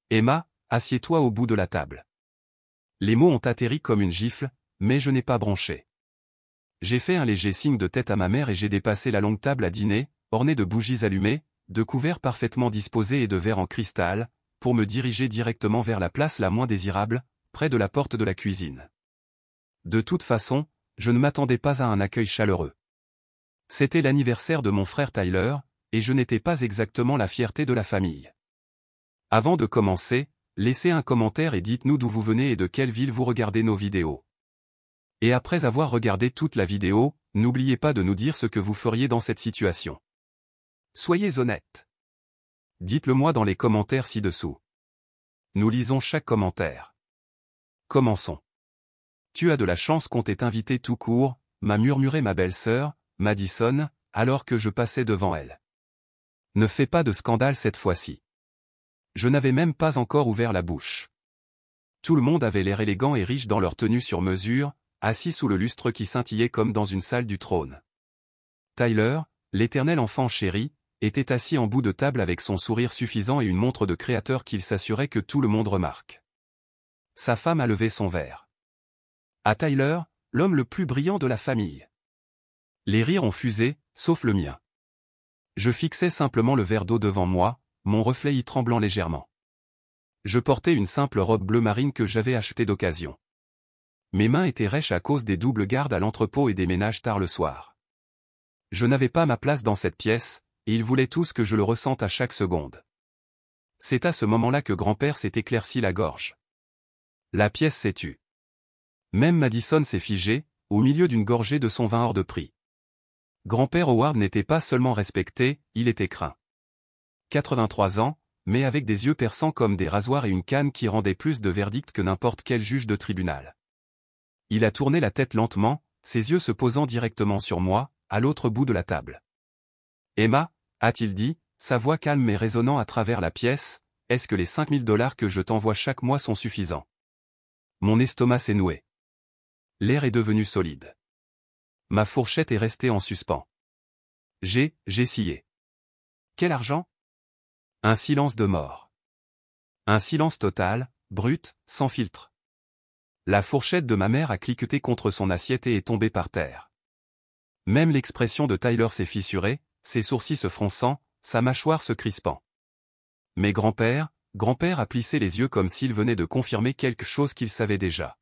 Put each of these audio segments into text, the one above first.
Emma, assieds-toi au bout de la table. Les mots ont atterri comme une gifle, mais je n'ai pas bronché. J'ai fait un léger signe de tête à ma mère et j'ai dépassé la longue table à dîner, ornée de bougies allumées, de couverts parfaitement disposés et de verres en cristal, pour me diriger directement vers la place la moins désirable, près de la porte de la cuisine. De toute façon, je ne m'attendais pas à un accueil chaleureux. C'était l'anniversaire de mon frère Tyler, et je n'étais pas exactement la fierté de la famille. Avant de commencer, laissez un commentaire et dites-nous d'où vous venez et de quelle ville vous regardez nos vidéos. Et après avoir regardé toute la vidéo, n'oubliez pas de nous dire ce que vous feriez dans cette situation. Soyez honnête. Dites-le moi dans les commentaires ci-dessous. Nous lisons chaque commentaire. Commençons. Tu as de la chance qu'on t'ait invité tout court, m'a murmuré ma belle-sœur, Madison, alors que je passais devant elle. Ne fais pas de scandale cette fois-ci. Je n'avais même pas encore ouvert la bouche. Tout le monde avait l'air élégant et riche dans leur tenue sur mesure, assis sous le lustre qui scintillait comme dans une salle du trône. Tyler, l'éternel enfant chéri, était assis en bout de table avec son sourire suffisant et une montre de créateur qu'il s'assurait que tout le monde remarque. Sa femme a levé son verre. À Tyler, l'homme le plus brillant de la famille. Les rires ont fusé, sauf le mien. Je fixais simplement le verre d'eau devant moi, mon reflet y tremblant légèrement. Je portais une simple robe bleu marine que j'avais achetée d'occasion. Mes mains étaient rêches à cause des doubles gardes à l'entrepôt et des ménages tard le soir. Je n'avais pas ma place dans cette pièce, et ils voulaient tous que je le ressente à chaque seconde. C'est à ce moment-là que grand-père s'est éclairci la gorge. La pièce s'est tue. Même Madison s'est figée, au milieu d'une gorgée de son vin hors de prix. Grand-père Howard n'était pas seulement respecté, il était craint. 83 ans, mais avec des yeux perçants comme des rasoirs et une canne qui rendait plus de verdicts que n'importe quel juge de tribunal. Il a tourné la tête lentement, ses yeux se posant directement sur moi, à l'autre bout de la table. « Emma » a-t-il dit, sa voix calme et résonnant à travers la pièce, « est-ce que les $5000 que je t'envoie chaque mois sont suffisants ?» Mon estomac s'est noué. L'air est devenu solide. Ma fourchette est restée en suspens. J'ai scié. Quel argent ? Un silence de mort. Un silence total, brut, sans filtre. La fourchette de ma mère a cliqueté contre son assiette et est tombée par terre. Même l'expression de Tyler s'est fissurée, ses sourcils se fronçant, sa mâchoire se crispant. Mais grand-père a plissé les yeux comme s'il venait de confirmer quelque chose qu'il savait déjà.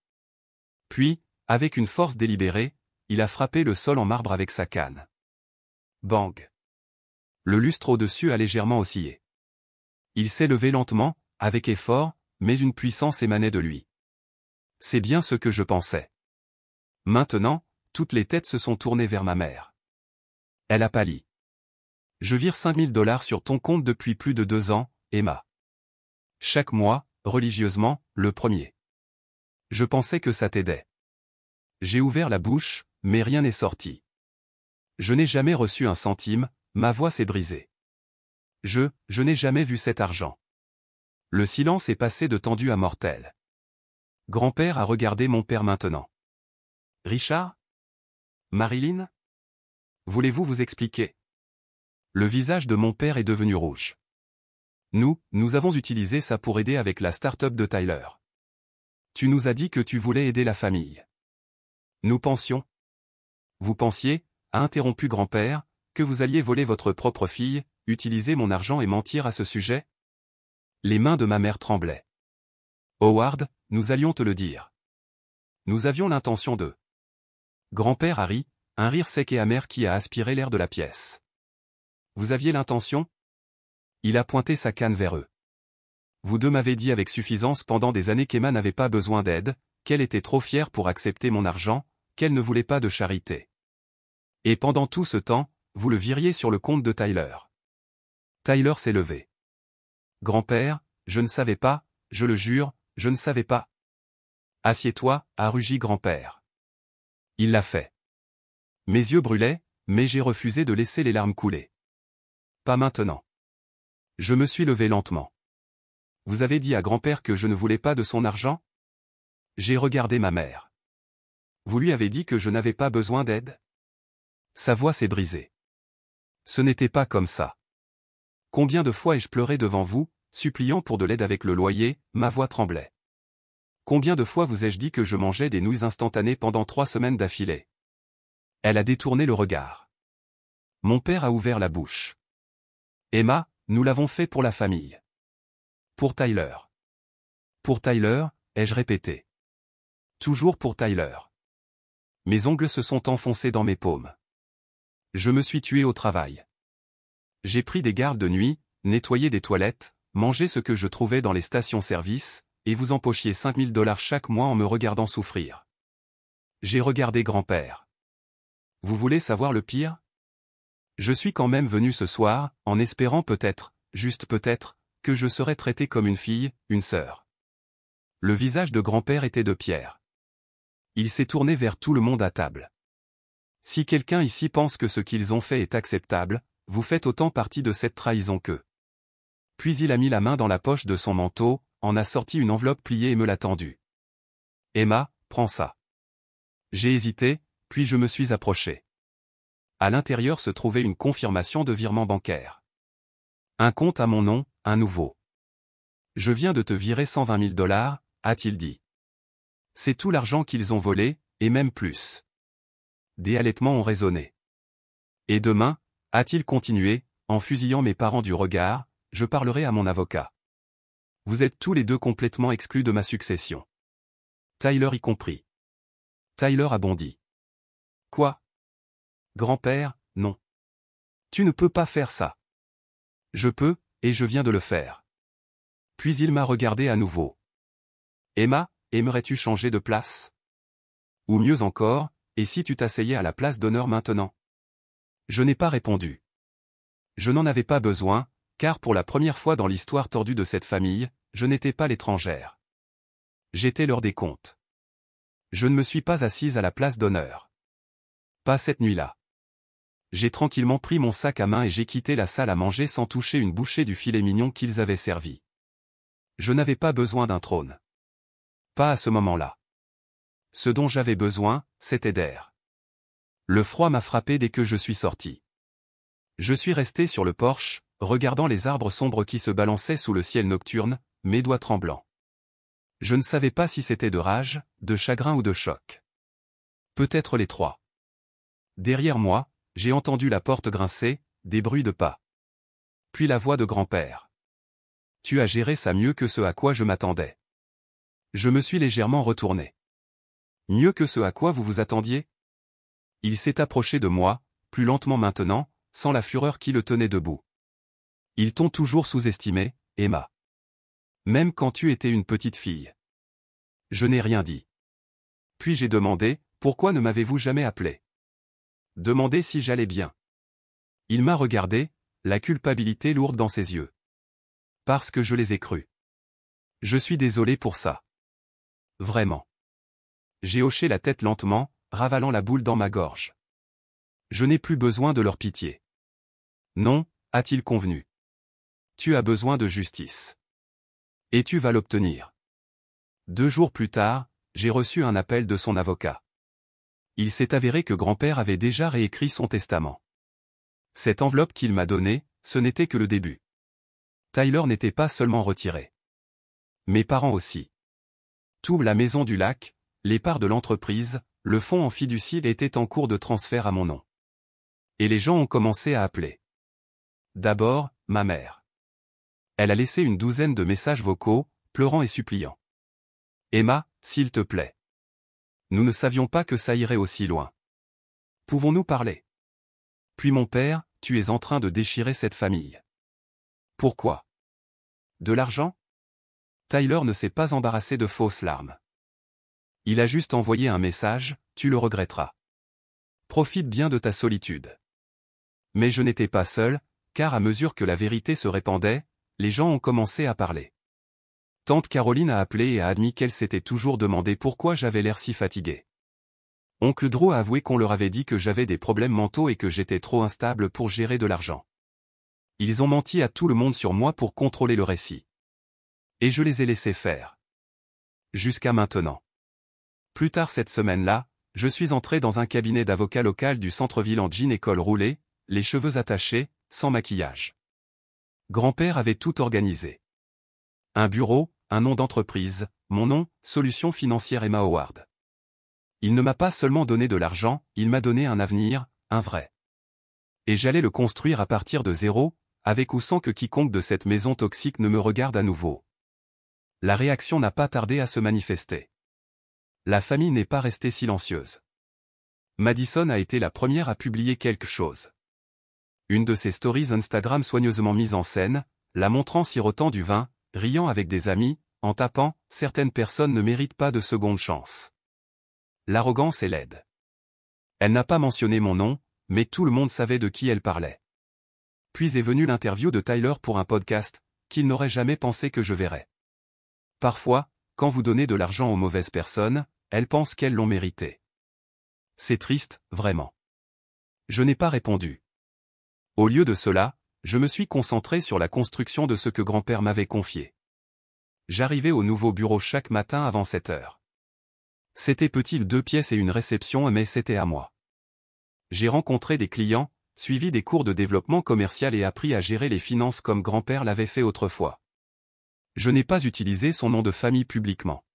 Puis, avec une force délibérée, il a frappé le sol en marbre avec sa canne. Bang. Le lustre au-dessus a légèrement oscillé. Il s'est levé lentement, avec effort, mais une puissance émanait de lui. C'est bien ce que je pensais. Maintenant, toutes les têtes se sont tournées vers ma mère. Elle a pâli. Je vire $5000 sur ton compte depuis plus de 2 ans, Emma. Chaque mois, religieusement, le premier. Je pensais que ça t'aidait. J'ai ouvert la bouche, mais rien n'est sorti. Je n'ai jamais reçu un centime, ma voix s'est brisée. Je n'ai jamais vu cet argent. Le silence est passé de tendu à mortel. Grand-père a regardé mon père maintenant. Richard ? Marilyn ? Voulez-vous vous expliquer ? Le visage de mon père est devenu rouge. Nous avons utilisé ça pour aider avec la start-up de Tyler. Tu nous as dit que tu voulais aider la famille. Nous pensions. Vous pensiez, a interrompu grand-père, que vous alliez voler votre propre fille, utiliser mon argent et mentir à ce sujet ? Les mains de ma mère tremblaient. Howard, nous allions te le dire. Nous avions l'intention de. Grand-père a ri, un rire sec et amer qui a aspiré l'air de la pièce. Vous aviez l'intention ? Il a pointé sa canne vers eux. Vous deux m'avez dit avec suffisance pendant des années qu'Emma n'avait pas besoin d'aide, qu'elle était trop fière pour accepter mon argent, qu'elle ne voulait pas de charité. Et pendant tout ce temps, vous le viriez sur le compte de Tyler. Tyler s'est levé. Grand-père, je ne savais pas, je le jure, je ne savais pas. Assieds-toi, a rugi grand-père. Il l'a fait. Mes yeux brûlaient, mais j'ai refusé de laisser les larmes couler. Pas maintenant. Je me suis levé lentement. Vous avez dit à grand-père que je ne voulais pas de son argent ? J'ai regardé ma mère. Vous lui avez dit que je n'avais pas besoin d'aide ? Sa voix s'est brisée. Ce n'était pas comme ça. Combien de fois ai-je pleuré devant vous, suppliant pour de l'aide avec le loyer, ma voix tremblait. Combien de fois vous ai-je dit que je mangeais des nouilles instantanées pendant 3 semaines d'affilée? Elle a détourné le regard. Mon père a ouvert la bouche. Emma, nous l'avons fait pour la famille. Pour Tyler. Pour Tyler, ai-je répété. Toujours pour Tyler. Mes ongles se sont enfoncés dans mes paumes. Je me suis tué au travail. J'ai pris des gardes de nuit, nettoyé des toilettes, mangé ce que je trouvais dans les stations-service, et vous empochiez $5000 chaque mois en me regardant souffrir. J'ai regardé grand-père. Vous voulez savoir le pire? Je suis quand même venu ce soir, en espérant peut-être, juste peut-être, que je serais traité comme une fille, une sœur. Le visage de grand-père était de pierre. Il s'est tourné vers tout le monde à table. Si quelqu'un ici pense que ce qu'ils ont fait est acceptable, vous faites autant partie de cette trahison qu'eux. Puis il a mis la main dans la poche de son manteau, en a sorti une enveloppe pliée et me l'a tendue. Emma, prends ça. J'ai hésité, puis je me suis approché. À l'intérieur se trouvait une confirmation de virement bancaire. Un compte à mon nom, un nouveau. Je viens de te virer $120 000, a-t-il dit. C'est tout l'argent qu'ils ont volé, et même plus. Des halètements ont résonné. Et demain, a-t-il continué, en fusillant mes parents du regard, je parlerai à mon avocat. Vous êtes tous les deux complètement exclus de ma succession. Tyler y compris. Tyler a bondi. Quoi? Grand-père, non. Tu ne peux pas faire ça. Je peux, et je viens de le faire. Puis il m'a regardé à nouveau. Emma, aimerais-tu changer de place? Ou mieux encore, et si tu t'asseyais à la place d'honneur maintenant? Je n'ai pas répondu. Je n'en avais pas besoin, car pour la première fois dans l'histoire tordue de cette famille, je n'étais pas l'étrangère. J'étais l'heure des comptes. Je ne me suis pas assise à la place d'honneur. Pas cette nuit-là. J'ai tranquillement pris mon sac à main et j'ai quitté la salle à manger sans toucher une bouchée du filet mignon qu'ils avaient servi. Je n'avais pas besoin d'un trône. Pas à ce moment-là. Ce dont j'avais besoin, c'était d'air. Le froid m'a frappé dès que je suis sorti. Je suis resté sur le porche, regardant les arbres sombres qui se balançaient sous le ciel nocturne, mes doigts tremblants. Je ne savais pas si c'était de rage, de chagrin ou de choc. Peut-être les trois. Derrière moi, j'ai entendu la porte grincer, des bruits de pas. Puis la voix de grand-père. Tu as géré ça mieux que ce à quoi je m'attendais. Je me suis légèrement retourné. Mieux que ce à quoi vous vous attendiez? Il s'est approché de moi, plus lentement maintenant, sans la fureur qui le tenait debout. Ils t'ont toujours sous-estimé, Emma. Même quand tu étais une petite fille. Je n'ai rien dit. Puis j'ai demandé, pourquoi ne m'avez-vous jamais appelé? Demandé si j'allais bien. Il m'a regardé, la culpabilité lourde dans ses yeux. Parce que je les ai crus. Je suis désolé pour ça. Vraiment. J'ai hoché la tête lentement, ravalant la boule dans ma gorge. Je n'ai plus besoin de leur pitié. Non, a-t-il convenu. Tu as besoin de justice. Et tu vas l'obtenir. 2 jours plus tard, j'ai reçu un appel de son avocat. Il s'est avéré que grand-père avait déjà réécrit son testament. Cette enveloppe qu'il m'a donnée, ce n'était que le début. Tyler n'était pas seulement retiré. Mes parents aussi. Toute la maison du lac, les parts de l'entreprise, le fonds en fiducie étaient en cours de transfert à mon nom. Et les gens ont commencé à appeler. D'abord, ma mère. Elle a laissé une douzaine de messages vocaux, pleurant et suppliant. Emma, s'il te plaît. Nous ne savions pas que ça irait aussi loin. Pouvons-nous parler? Puis mon père, tu es en train de déchirer cette famille. Pourquoi? De l'argent? Tyler ne s'est pas embarrassé de fausses larmes. Il a juste envoyé un message, tu le regretteras. Profite bien de ta solitude. Mais je n'étais pas seul, car à mesure que la vérité se répandait, les gens ont commencé à parler. Tante Caroline a appelé et a admis qu'elle s'était toujours demandé pourquoi j'avais l'air si fatigué. Oncle Drew a avoué qu'on leur avait dit que j'avais des problèmes mentaux et que j'étais trop instable pour gérer de l'argent. Ils ont menti à tout le monde sur moi pour contrôler le récit. Et je les ai laissés faire. Jusqu'à maintenant. Plus tard cette semaine-là, je suis entré dans un cabinet d'avocat local du centre-ville en jean et col roulé, les cheveux attachés, sans maquillage. Grand-père avait tout organisé. Un bureau, un nom d'entreprise, mon nom, Solutions Financières Emma Howard. Il ne m'a pas seulement donné de l'argent, il m'a donné un avenir, un vrai. Et j'allais le construire à partir de zéro, avec ou sans que quiconque de cette maison toxique ne me regarde à nouveau. La réaction n'a pas tardé à se manifester. La famille n'est pas restée silencieuse. Madison a été la première à publier quelque chose. Une de ses stories Instagram soigneusement mise en scène, la montrant sirotant du vin, riant avec des amis, en tapant « Certaines personnes ne méritent pas de seconde chance ». L'arrogance est laide. Elle n'a pas mentionné mon nom, mais tout le monde savait de qui elle parlait. Puis est venue l'interview de Tyler pour un podcast, qu'il n'aurait jamais pensé que je verrais. Parfois, quand vous donnez de l'argent aux mauvaises personnes, elles pensent qu'elles l'ont mérité. C'est triste, vraiment. Je n'ai pas répondu. Au lieu de cela, je me suis concentré sur la construction de ce que grand-père m'avait confié. J'arrivais au nouveau bureau chaque matin avant 7 heures. C'était petit 2 pièces et une réception mais c'était à moi. J'ai rencontré des clients, suivi des cours de développement commercial et appris à gérer les finances comme grand-père l'avait fait autrefois. Je n'ai pas utilisé son nom de famille publiquement.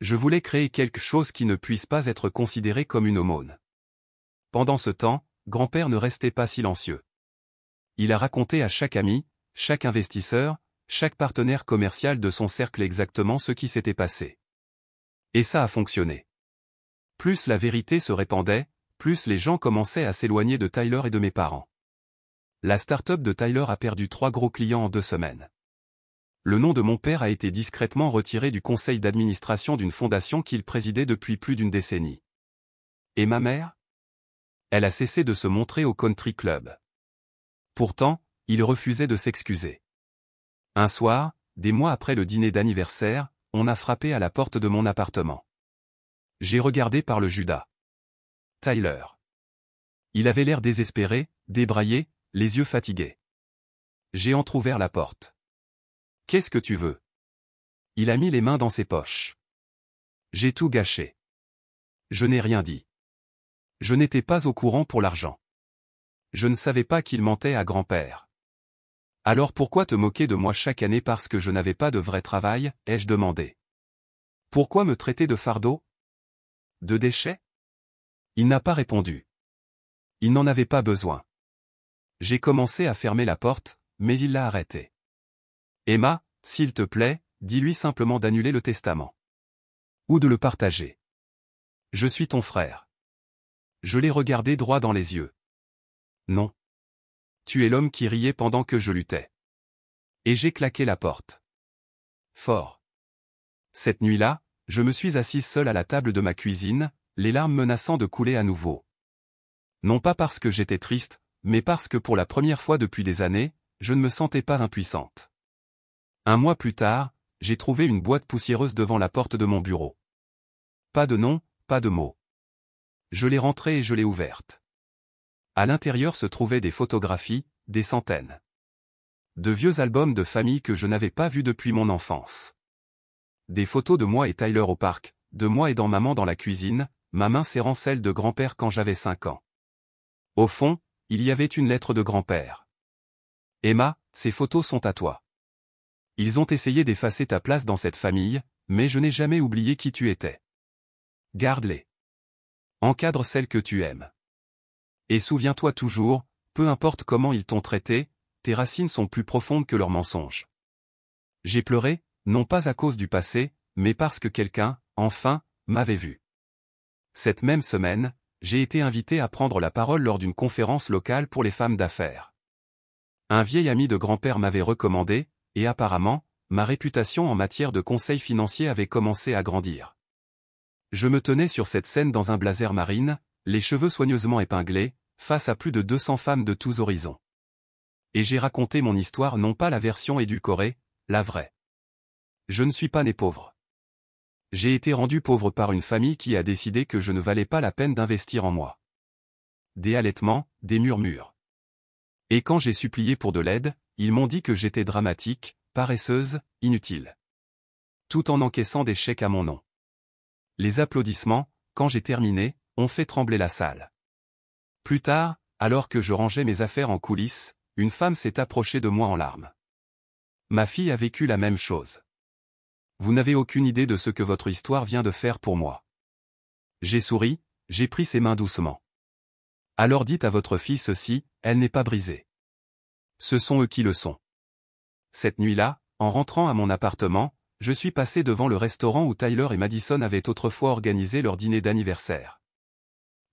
Je voulais créer quelque chose qui ne puisse pas être considéré comme une aumône. Pendant ce temps, grand-père ne restait pas silencieux. Il a raconté à chaque ami, chaque investisseur, chaque partenaire commercial de son cercle exactement ce qui s'était passé. Et ça a fonctionné. Plus la vérité se répandait, plus les gens commençaient à s'éloigner de Tyler et de mes parents. La start-up de Tyler a perdu 3 gros clients en 2 semaines. Le nom de mon père a été discrètement retiré du conseil d'administration d'une fondation qu'il présidait depuis plus d'une décennie. Et ma mère? Elle a cessé de se montrer au country club. Pourtant, il refusait de s'excuser. Un soir, des mois après le dîner d'anniversaire, on a frappé à la porte de mon appartement. J'ai regardé par le Judas. Tyler. Il avait l'air désespéré, débraillé, les yeux fatigués. J'ai entrouvert la porte. « Qu'est-ce que tu veux ?» Il a mis les mains dans ses poches. J'ai tout gâché. Je n'ai rien dit. Je n'étais pas au courant pour l'argent. Je ne savais pas qu'il mentait à grand-père. Alors pourquoi te moquer de moi chaque année parce que je n'avais pas de vrai travail, ai-je demandé. Pourquoi me traiter de fardeau? De déchet? Il n'a pas répondu. Il n'en avait pas besoin. J'ai commencé à fermer la porte, mais il l'a arrêté. Emma, s'il te plaît, dis-lui simplement d'annuler le testament. Ou de le partager. Je suis ton frère. Je l'ai regardé droit dans les yeux. Non. Tu es l'homme qui riait pendant que je luttais. Et j'ai claqué la porte. Fort. Cette nuit-là, je me suis assise seule à la table de ma cuisine, les larmes menaçant de couler à nouveau. Non pas parce que j'étais triste, mais parce que pour la première fois depuis des années, je ne me sentais pas impuissante. Un mois plus tard, j'ai trouvé une boîte poussiéreuse devant la porte de mon bureau. Pas de nom, pas de mots. Je l'ai rentrée et je l'ai ouverte. À l'intérieur se trouvaient des photographies, des centaines. De vieux albums de famille que je n'avais pas vus depuis mon enfance. Des photos de moi et Tyler au parc, de moi aidant maman dans la cuisine, ma main serrant celle de grand-père quand j'avais 5 ans. Au fond, il y avait une lettre de grand-père. Emma, ces photos sont à toi. Ils ont essayé d'effacer ta place dans cette famille, mais je n'ai jamais oublié qui tu étais. Garde-les. Encadre celle que tu aimes. Et souviens-toi toujours, peu importe comment ils t'ont traité, tes racines sont plus profondes que leurs mensonges. J'ai pleuré, non pas à cause du passé, mais parce que quelqu'un, enfin, m'avait vu. Cette même semaine, j'ai été invité à prendre la parole lors d'une conférence locale pour les femmes d'affaires. Un vieil ami de grand-père m'avait recommandé, et apparemment, ma réputation en matière de conseil financier avait commencé à grandir. Je me tenais sur cette scène dans un blazer marine, les cheveux soigneusement épinglés, face à plus de 200 femmes de tous horizons. Et j'ai raconté mon histoire non pas la version édulcorée, la vraie. Je ne suis pas né pauvre. J'ai été rendu pauvre par une famille qui a décidé que je ne valais pas la peine d'investir en moi. Des halètements, des murmures. Et quand j'ai supplié pour de l'aide, ils m'ont dit que j'étais dramatique, paresseuse, inutile. Tout en encaissant des chèques à mon nom. Les applaudissements, quand j'ai terminé, ont fait trembler la salle. Plus tard, alors que je rangeais mes affaires en coulisses, une femme s'est approchée de moi en larmes. Ma fille a vécu la même chose. Vous n'avez aucune idée de ce que votre histoire vient de faire pour moi. J'ai souri, j'ai pris ses mains doucement. Alors dites à votre fille ceci, elle n'est pas brisée. Ce sont eux qui le sont. Cette nuit-là, en rentrant à mon appartement, je suis passé devant le restaurant où Tyler et Madison avaient autrefois organisé leur dîner d'anniversaire.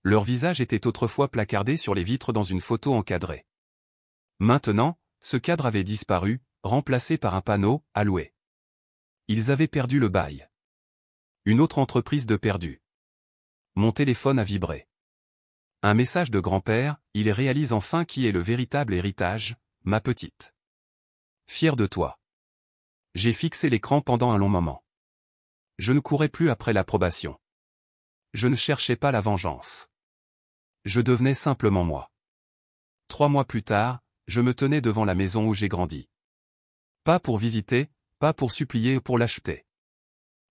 Leur visage était autrefois placardé sur les vitres dans une photo encadrée. Maintenant, ce cadre avait disparu, remplacé par un panneau « à louer ». Ils avaient perdu le bail. Une autre entreprise de perdu. Mon téléphone a vibré. Un message de grand-père, il réalise enfin qui est le véritable héritage, ma petite. Fier de toi. J'ai fixé l'écran pendant un long moment. Je ne courais plus après l'approbation. Je ne cherchais pas la vengeance. Je devenais simplement moi. 3 mois plus tard, je me tenais devant la maison où j'ai grandi. Pas pour visiter, pas pour supplier ou pour l'acheter.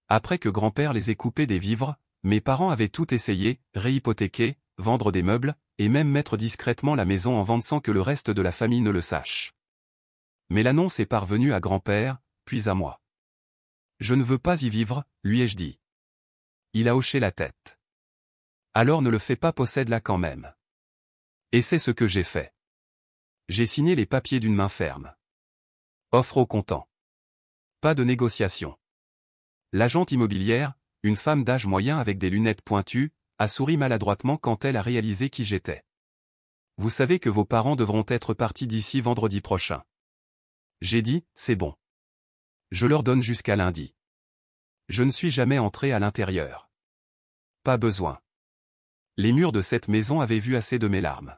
Après que grand-père les ait coupés des vivres, mes parents avaient tout essayé, réhypothéquer, vendre des meubles, et même mettre discrètement la maison en vente sans que le reste de la famille ne le sache. Mais l'annonce est parvenue à grand-père, puis à moi. Je ne veux pas y vivre, lui ai-je dit. Il a hoché la tête. Alors ne le fais pas, possède-la quand même. Et c'est ce que j'ai fait. J'ai signé les papiers d'une main ferme. Offre au comptant. Pas de négociation. L'agente immobilière, une femme d'âge moyen avec des lunettes pointues, a souri maladroitement quand elle a réalisé qui j'étais. Vous savez que vos parents devront être partis d'ici vendredi prochain. J'ai dit, c'est bon. Je leur donne jusqu'à lundi. Je ne suis jamais entré à l'intérieur. Pas besoin. Les murs de cette maison avaient vu assez de mes larmes.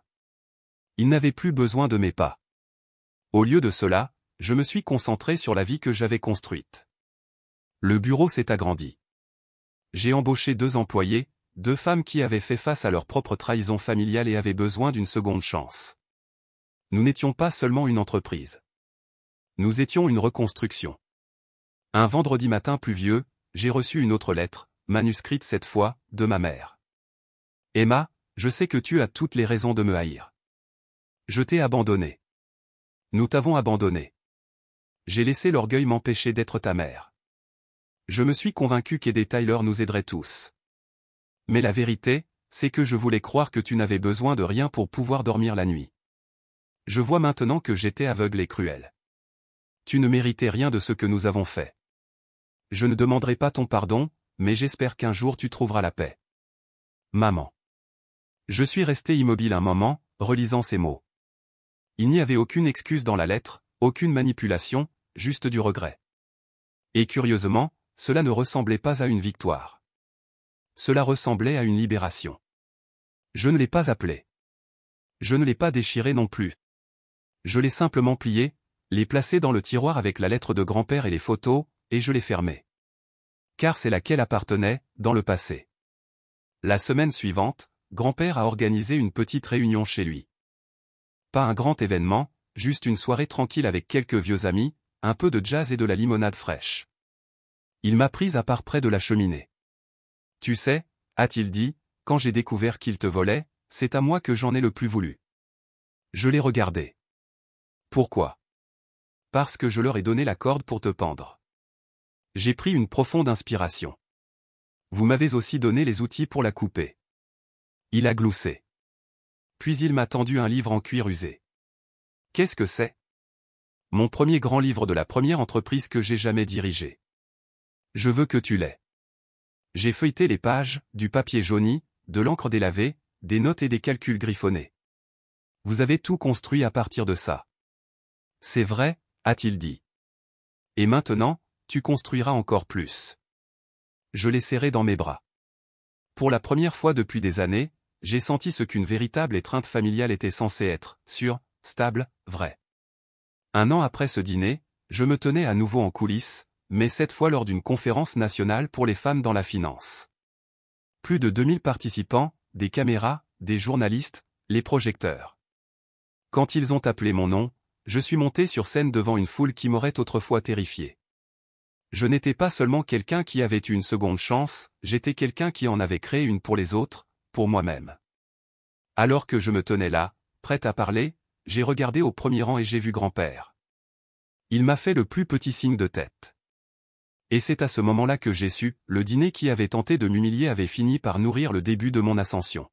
Ils n'avaient plus besoin de mes pas. Au lieu de cela, je me suis concentré sur la vie que j'avais construite. Le bureau s'est agrandi. J'ai embauché 2 employés, 2 femmes qui avaient fait face à leur propre trahison familiale et avaient besoin d'une seconde chance. Nous n'étions pas seulement une entreprise. Nous étions une reconstruction. Un vendredi matin pluvieux, j'ai reçu une autre lettre, manuscrite cette fois, de ma mère. Emma, je sais que tu as toutes les raisons de me haïr. Je t'ai abandonné. Nous t'avons abandonné. J'ai laissé l'orgueil m'empêcher d'être ta mère. Je me suis convaincu qu'aider Tyler nous aiderait tous. Mais la vérité, c'est que je voulais croire que tu n'avais besoin de rien pour pouvoir dormir la nuit. Je vois maintenant que j'étais aveugle et cruel. Tu ne méritais rien de ce que nous avons fait. Je ne demanderai pas ton pardon, mais j'espère qu'un jour tu trouveras la paix. Maman. Je suis resté immobile un moment, relisant ces mots. Il n'y avait aucune excuse dans la lettre, aucune manipulation, juste du regret. Et curieusement, cela ne ressemblait pas à une victoire. Cela ressemblait à une libération. Je ne l'ai pas appelé. Je ne l'ai pas déchiré non plus. Je l'ai simplement plié, l'ai placé dans le tiroir avec la lettre de grand-père et les photos, et je l'ai fermé. Car c'est laquelle appartenait, dans le passé. La semaine suivante, grand-père a organisé une petite réunion chez lui. Pas un grand événement, juste une soirée tranquille avec quelques vieux amis, un peu de jazz et de la limonade fraîche. Il m'a prise à part près de la cheminée. Tu sais, a-t-il dit, quand j'ai découvert qu'il te volait, c'est à moi que j'en ai le plus voulu. Je l'ai regardé. Pourquoi? Parce que je leur ai donné la corde pour te pendre. J'ai pris une profonde inspiration. Vous m'avez aussi donné les outils pour la couper. Il a gloussé. Puis il m'a tendu un livre en cuir usé. Qu'est-ce que c'est? Mon premier grand livre de la première entreprise que j'ai jamais dirigée. Je veux que tu l'aies. J'ai feuilleté les pages, du papier jauni, de l'encre délavée, des notes et des calculs griffonnés. Vous avez tout construit à partir de ça. C'est vrai, a-t-il dit. Et maintenant, tu construiras encore plus. Je l'ai serré dans mes bras. Pour la première fois depuis des années, j'ai senti ce qu'une véritable étreinte familiale était censée être, sûre, stable, vraie. 1 an après ce dîner, je me tenais à nouveau en coulisses, mais cette fois lors d'une conférence nationale pour les femmes dans la finance. Plus de 2000 participants, des caméras, des journalistes, les projecteurs. Quand ils ont appelé mon nom, je suis monté sur scène devant une foule qui m'aurait autrefois terrifié. Je n'étais pas seulement quelqu'un qui avait eu une seconde chance, j'étais quelqu'un qui en avait créé une pour les autres, pour moi-même. Alors que je me tenais là, prêt à parler, j'ai regardé au premier rang et j'ai vu grand-père. Il m'a fait le plus petit signe de tête. Et c'est à ce moment-là que j'ai su, le dîner qui avait tenté de m'humilier avait fini par nourrir le début de mon ascension.